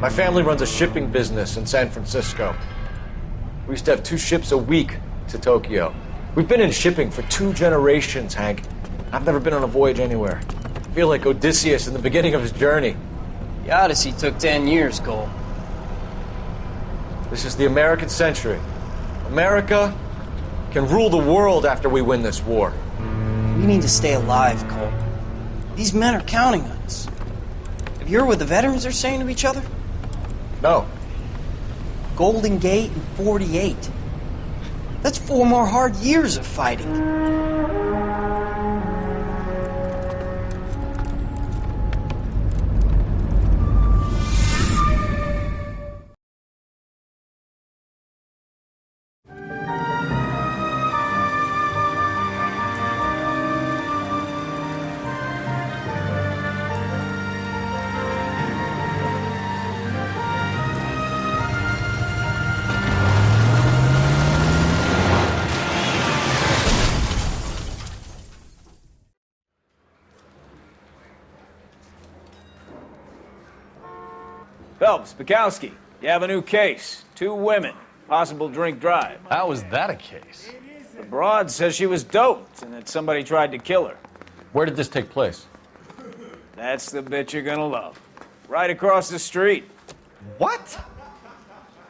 My family runs a shipping business in San Francisco. We used to have 2 ships a week to Tokyo. We've been in shipping for 2 generations, Hank. I've never been on a voyage anywhere. I feel like Odysseus in the beginning of his journey. The Odyssey took 10 years, Cole. This is the American century. America can rule the world after we win this war. We need to stay alive, Cole. These men are counting on us. Have you heard what the veterans are saying to each other? No. Golden Gate in 48. That's 4 more hard years of fighting. Phelps, Bukowski, you have a new case. 2 women, possible drink drive. How is that a case? The broad says she was doped and that somebody tried to kill her. Where did this take place? That's the bit you're gonna love. Right across the street. What?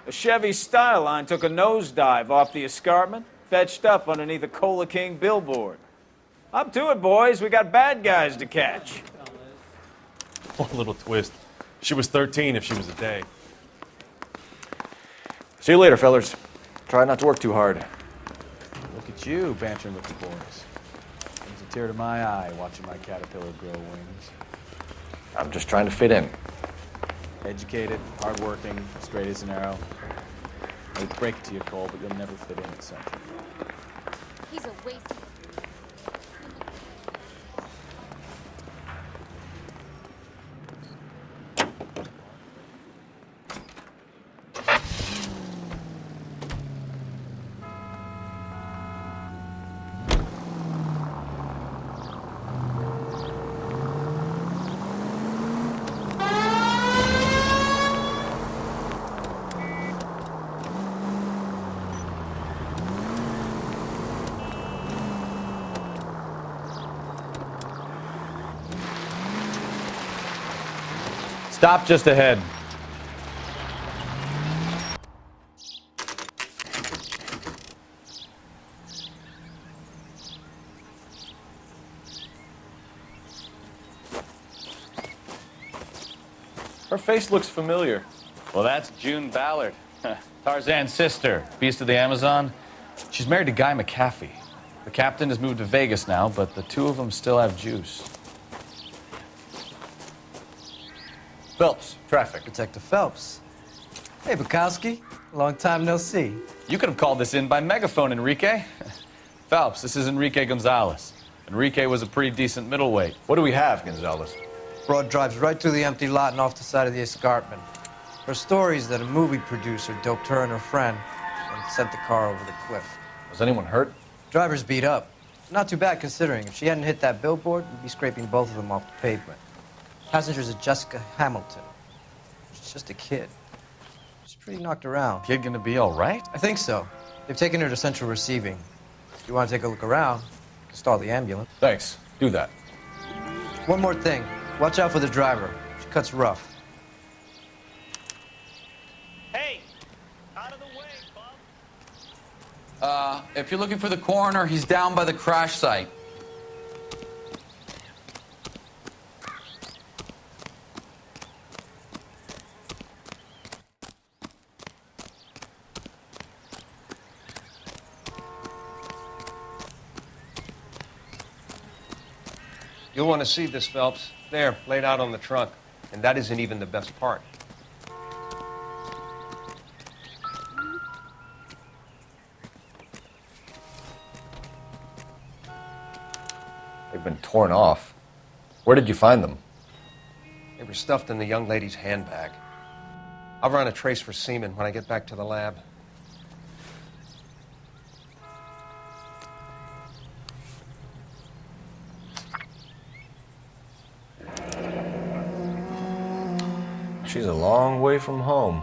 A Chevy Styline took a nosedive off the escarpment, fetched up underneath a Cola King billboard. Up to it, boys. We got bad guys to catch. One little twist. She was 13 if she was a day. See you later, fellers. Try not to work too hard. Look at you, bantering with the boys. Brings a tear to my eye watching my caterpillar grow wings. I'm just trying to fit in. Educated, hardworking, straight as an arrow. I would break it to you, Cole, but you'll never fit in at Central. He's a waste. Stop just ahead. Her face looks familiar. Well, that's June Ballard, Tarzan's sister, beast of the Amazon. She's married to Guy McAfee. The captain has moved to Vegas now, but the 2 of them still have juice. Phelps, traffic. Detective Phelps. Hey, Bukowski. Long time no see. You could have called this in by megaphone, Enrique. Phelps, this is Enrique Gonzalez. Enrique was a pretty decent middleweight. What do we have, Gonzalez? Broad drives right through the empty lot and off the side of the escarpment. Her story is that a movie producer doped her and her friend and sent the car over the cliff. Was anyone hurt? Driver's beat up. Not too bad considering. If she hadn't hit that billboard, we'd be scraping both of them off the pavement. Passenger's a Jessica Hamilton. She's just a kid. She's pretty knocked around. Kid gonna be all right? I think so. They've taken her to central receiving. If you want to take a look around, you can stall the ambulance. Thanks. Do that. One more thing. Watch out for the driver. She cuts rough. Hey! Out of the way, Bob. If you're looking for the coroner, he's down by the crash site. You'll want to see this, Phelps. There, laid out on the trunk. And that isn't even the best part. They've been torn off. Where did you find them? They were stuffed in the young lady's handbag. I'll run a trace for semen when I get back to the lab. She's a long way from home.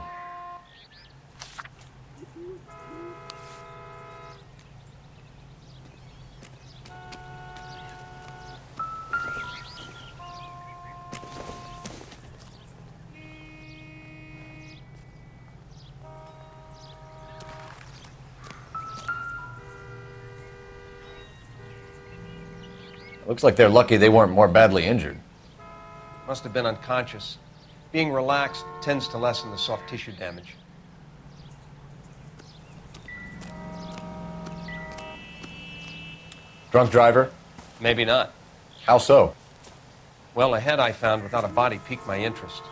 Looks like they're lucky they weren't more badly injured. Must have been unconscious. Being relaxed tends to lessen the soft tissue damage. Drunk driver? Maybe not. How so? Well, a head I found without a body piqued my interest.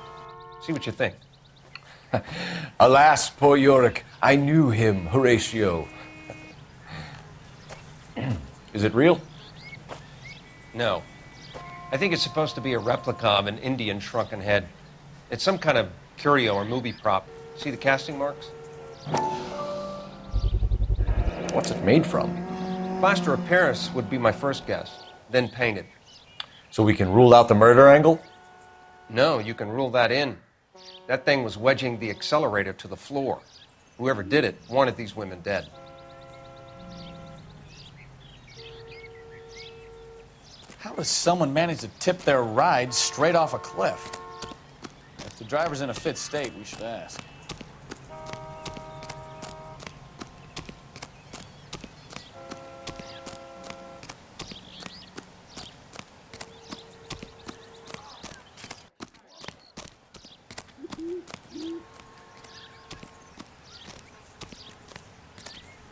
See what you think. Alas, poor Yorick, I knew him, Horatio. Is it real? No. I think it's supposed to be a replica of an Indian shrunken head. It's some kind of curio or movie prop. See the casting marks? What's it made from? Plaster of Paris would be my first guess, then painted. So we can rule out the murder angle? No, you can rule that in. That thing was wedging the accelerator to the floor. Whoever did it wanted these women dead. How does someone manage to tip their ride straight off a cliff? If the driver's in a fit state, we should ask.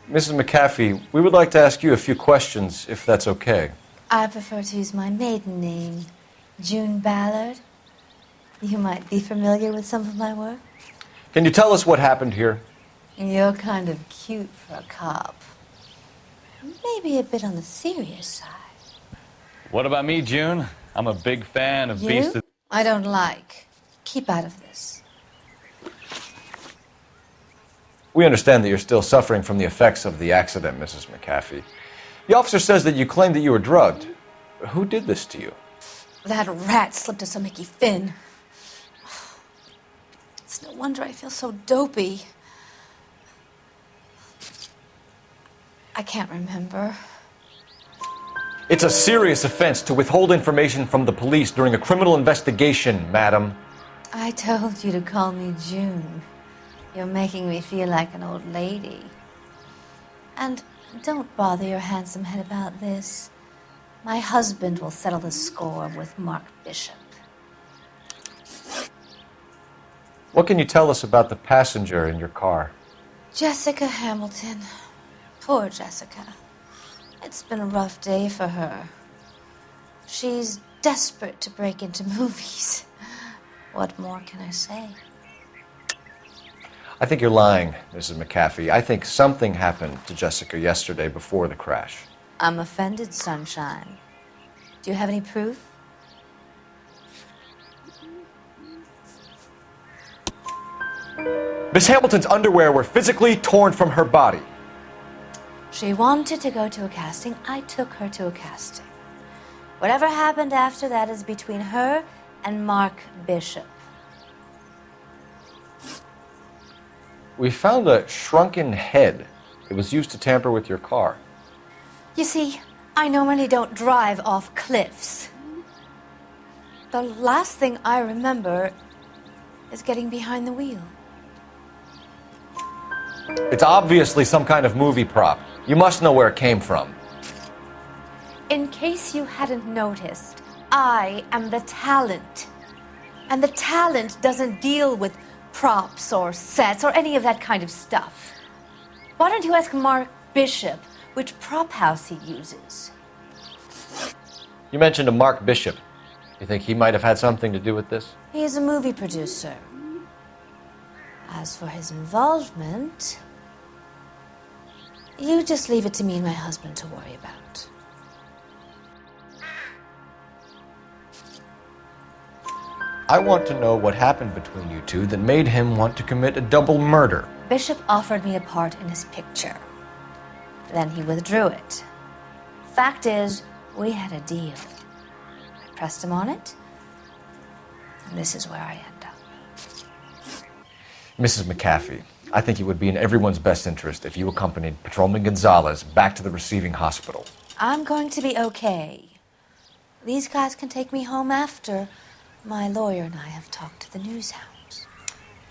Mrs. McAfee, we would like to ask you a few questions, if that's okay. I prefer to use my maiden name, June Ballard. You might be familiar with some of my work. Can you tell us what happened here? You're kind of cute for a cop. Maybe a bit on the serious side. What about me, June? I'm a big fan of Beast You? of... I don't like. Keep out of this. We understand that you're still suffering from the effects of the accident, Mrs. McAfee. The officer says that you claimed that you were drugged. Who did this to you? That rat slipped us a Mickey Finn. It's no wonder I feel so dopey. I can't remember. It's a serious offense to withhold information from the police during a criminal investigation, madam. I told you to call me June. You're making me feel like an old lady. And don't bother your handsome head about this. My husband will settle the score with Mark Bishop. What can you tell us about the passenger in your car? Jessica Hamilton. Poor Jessica. It's been a rough day for her. She's desperate to break into movies. What more can I say? I think you're lying, Mrs. McAfee. I think something happened to Jessica yesterday before the crash. I'm offended, Sunshine. Do you have any proof? Miss Hamilton's underwear were physically torn from her body. She wanted to go to a casting. I took her to a casting. Whatever happened after that is between her and Mark Bishop. We found a shrunken head. It was used to tamper with your car. You see, I normally don't drive off cliffs. The last thing I remember is getting behind the wheel. It's obviously some kind of movie prop. You must know where it came from. In case you hadn't noticed, I am the talent. And the talent doesn't deal with props or sets or any of that kind of stuff. Why don't you ask Mark Bishop which prop house he uses? You mentioned a Mark Bishop. You think he might have had something to do with this? He is a movie producer. As for his involvement, you just leave it to me and my husband to worry about. I want to know what happened between you two that made him want to commit a double murder. Bishop offered me a part in his picture. Then he withdrew it. Fact is, we had a deal. I pressed him on it, and this is where I end up. Mrs. McAfee, I think it would be in everyone's best interest if you accompanied Patrolman Gonzalez back to the receiving hospital. I'm going to be okay. These guys can take me home after my lawyer and I have talked to the news hounds.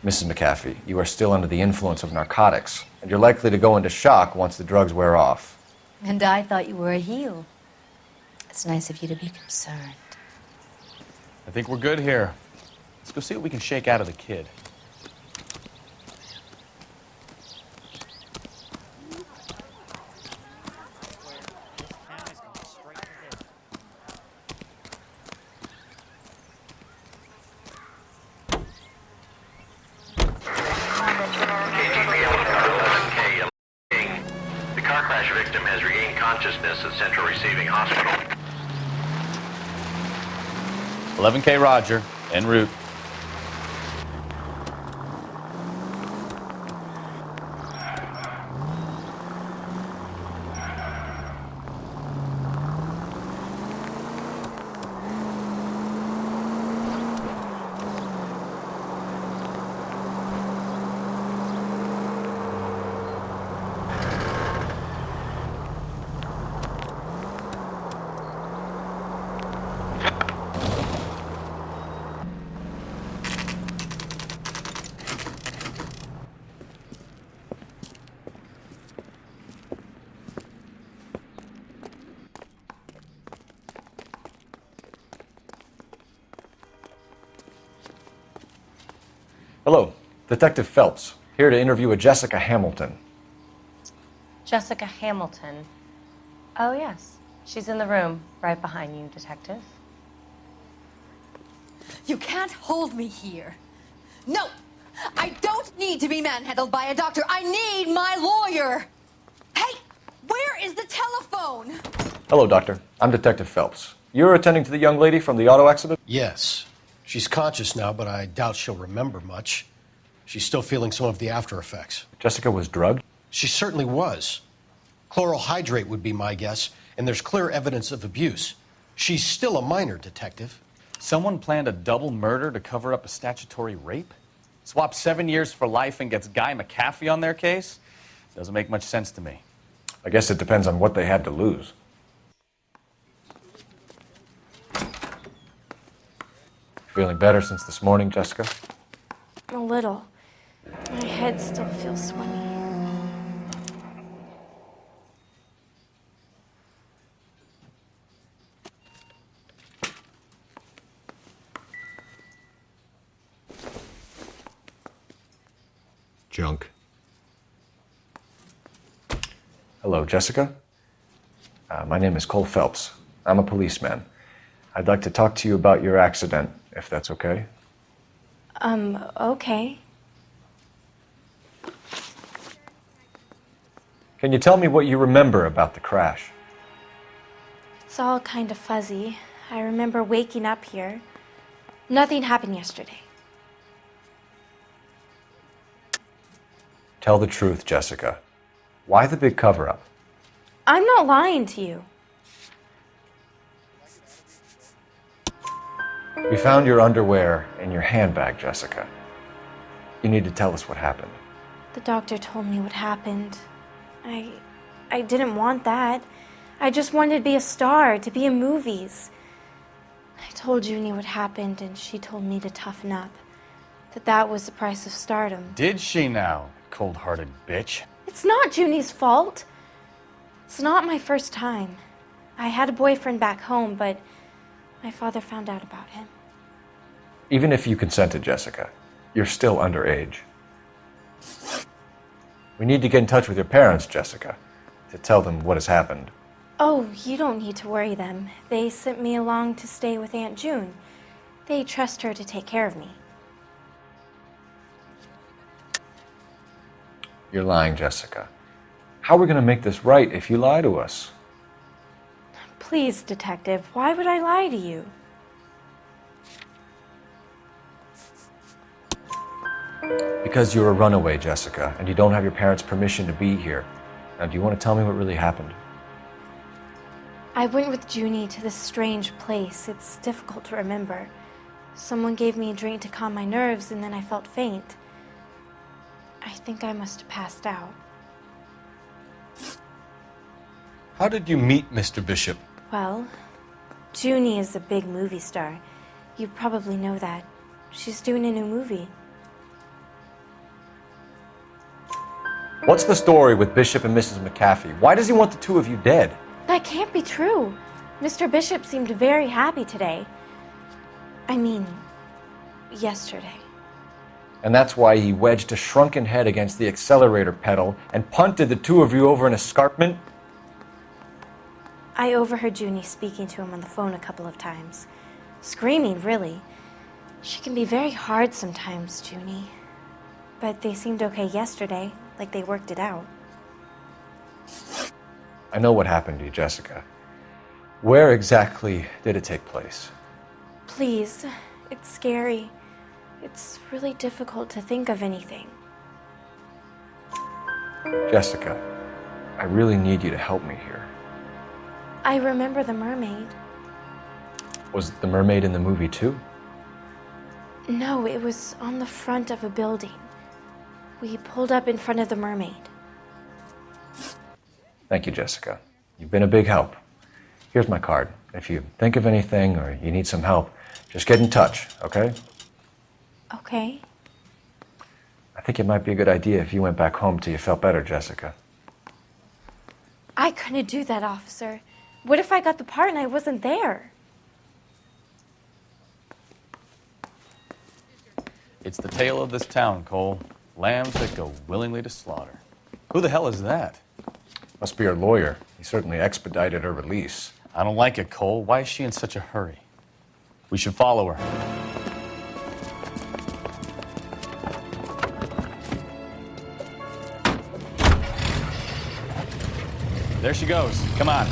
Mrs. McAfee, you are still under the influence of narcotics, and you're likely to go into shock once the drugs wear off. And I thought you were a heel. It's nice of you to be concerned. I think we're good here. Let's go see what we can shake out of the kid. The car crash victim has regained consciousness at Central Receiving Hospital. 11K Roger, en route. Hello, Detective Phelps, here to interview a Jessica Hamilton. Jessica Hamilton. Oh, yes. She's in the room, right behind you, Detective. You can't hold me here. No! I don't need to be manhandled by a doctor. I need my lawyer! Hey! Where is the telephone? Hello, Doctor. I'm Detective Phelps. You're attending to the young lady from the auto accident? Yes. She's conscious now, but I doubt she'll remember much. She's still feeling some of the after effects. Jessica was drugged? She certainly was. Chloral hydrate would be my guess, and there's clear evidence of abuse. She's still a minor, Detective. Someone planned a double murder to cover up a statutory rape? Swap 7 years for life and gets Guy McAfee on their case? Doesn't make much sense to me. I guess it depends on what they had to lose. Feeling better since this morning, Jessica? A little. My head still feels swimmy. Junk. Hello, Jessica. My name is Cole Phelps. I'm a policeman. I'd like to talk to you about your accident, if that's okay. Okay. Can you tell me what you remember about the crash? It's all kind of fuzzy. I remember waking up here. Nothing happened yesterday. Tell the truth, Jessica. Why the big cover-up? I'm not lying to you. We found your underwear in your handbag, Jessica. You need to tell us what happened. The doctor told me what happened. I didn't want that. I just wanted to be a star, to be in movies. I told Junie what happened, and she told me to toughen up. That was the price of stardom. Did she now, cold-hearted bitch? It's not Junie's fault. It's not my first time. I had a boyfriend back home, but my father found out about him. Even if you consented, Jessica, you're still underage. We need to get in touch with your parents, Jessica, to tell them what has happened. Oh, you don't need to worry them. They sent me along to stay with Aunt June. They trust her to take care of me. You're lying, Jessica. How are we going to make this right if you lie to us? Please, Detective, why would I lie to you? Because you're a runaway, Jessica, and you don't have your parents' permission to be here. Now, do you want to tell me what really happened? I went with Junie to this strange place. It's difficult to remember. Someone gave me a drink to calm my nerves, and then I felt faint. I think I must have passed out. How did you meet Mr. Bishop? Well, Junie is a big movie star. You probably know that. She's doing a new movie. What's the story with Bishop and Mrs. McAfee? Why does he want the two of you dead? That can't be true. Mr. Bishop seemed very happy today. I mean, yesterday. And that's why he wedged a shrunken head against the accelerator pedal and punted the two of you over an escarpment? I overheard Junie speaking to him on the phone a couple of times. Screaming, really. She can be very hard sometimes, Junie. But they seemed okay yesterday, like they worked it out. I know what happened to you, Jessica. Where exactly did it take place? Please, it's scary. It's really difficult to think of anything. Jessica, I really need you to help me here. I remember the mermaid. Was the mermaid in the movie too? No, it was on the front of a building. We pulled up in front of the mermaid. Thank you, Jessica. You've been a big help. Here's my card. If you think of anything or you need some help, just get in touch, okay? Okay. I think it might be a good idea if you went back home till you felt better, Jessica. I couldn't do that, officer. What if I got the part and I wasn't there? It's the tale of this town, Cole. Lambs that go willingly to slaughter. Who the hell is that? Must be her lawyer. He certainly expedited her release. I don't like it, Cole. Why is she in such a hurry? We should follow her. There she goes. Come on.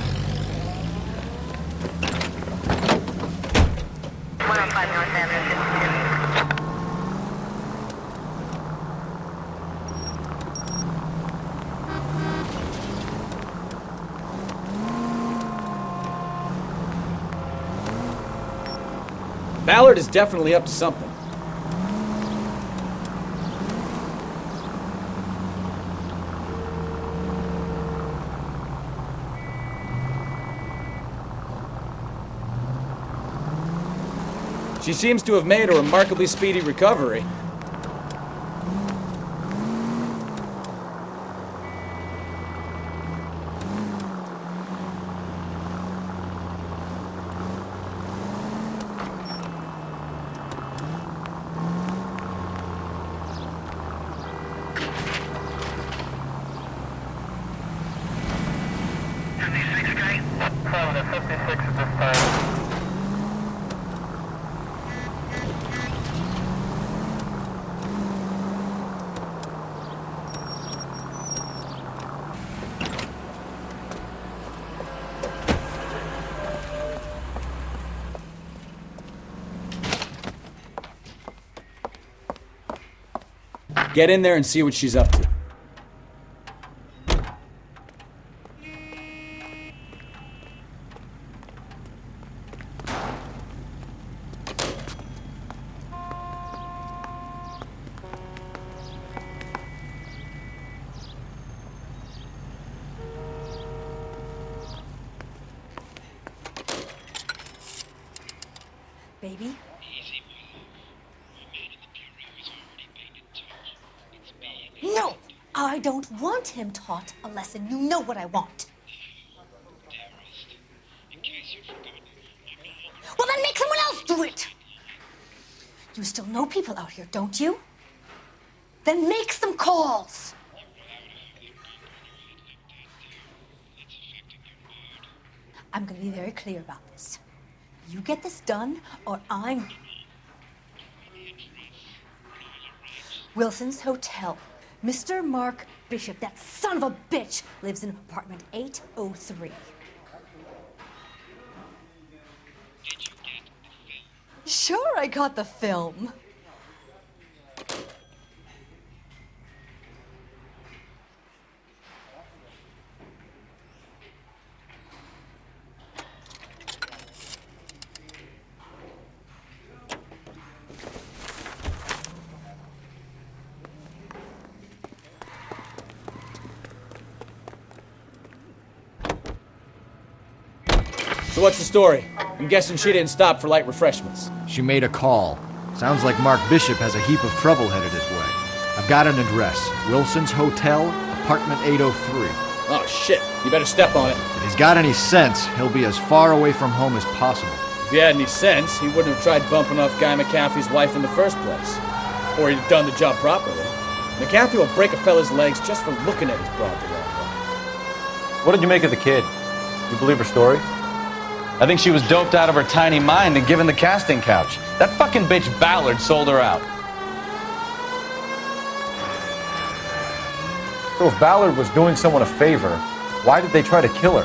Ballard is definitely up to something. She seems to have made a remarkably speedy recovery. Get in there and see what she's up to. Baby? No! I don't want him taught a lesson. You know what I want. Well, then make someone else do it! You still know people out here, don't you? Then make some calls! I'm gonna be very clear about this. You get this done, or I'm... Wilson's Hotel. Mr. Mark Bishop, that son of a bitch, lives in apartment 803. Sure, I got the film. So what's the story? I'm guessing she didn't stop for light refreshments. She made a call. Sounds like Mark Bishop has a heap of trouble headed his way. I've got an address. Wilson's Hotel, apartment 803. Oh, shit. You better step on it. If he's got any sense, he'll be as far away from home as possible. If he had any sense, he wouldn't have tried bumping off Guy McCaffrey's wife in the first place. Or he'd have done the job properly. McCaffrey will break a fella's legs just for looking at his broad the wrong way. What did you make of the kid? You believe her story? I think she was doped out of her tiny mind and given the casting couch. That fucking bitch Ballard sold her out. So if Ballard was doing someone a favor, why did they try to kill her?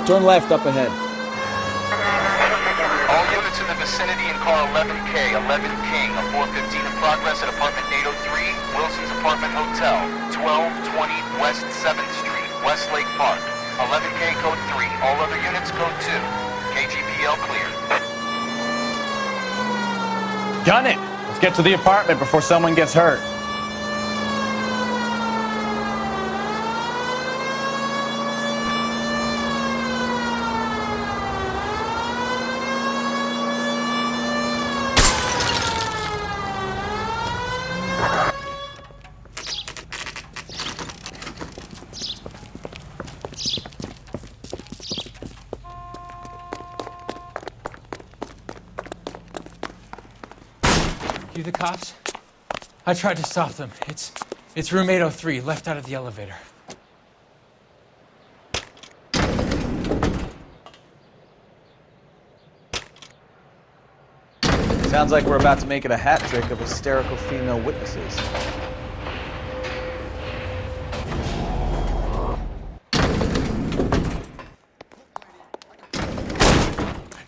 Turn left up ahead. All units in the vicinity in car 11K, 11 King, a 415 in progress at apartment 803, Wilson's Apartment Hotel, 1220 West 7th Street, Westlake Park. 11K code 3, all other units code 2. KGPL clear. Gun it! Let's get to the apartment before someone gets hurt. You the cops? I tried to stop them. It's room 803, left out of the elevator. Sounds like we're about to make it a hat trick of hysterical female witnesses.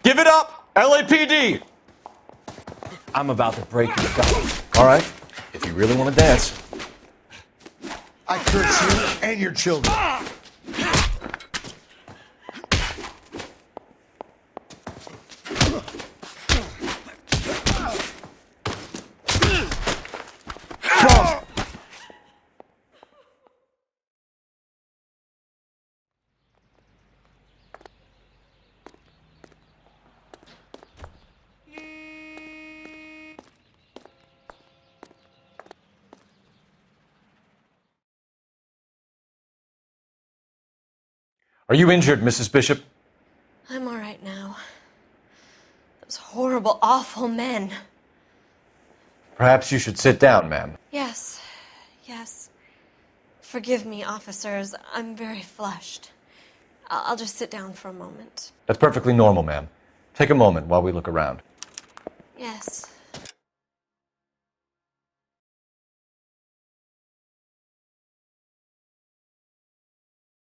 Give it up! LAPD! I'm about to break your skull. All right, if you really want to dance. I curse you and your children. Are you injured, Mrs. Bishop? I'm all right now. Those horrible, awful men. Perhaps you should sit down, ma'am. Yes, yes. Forgive me, officers. I'm very flushed. I'll just sit down for a moment. That's perfectly normal, ma'am. Take a moment while we look around. Yes.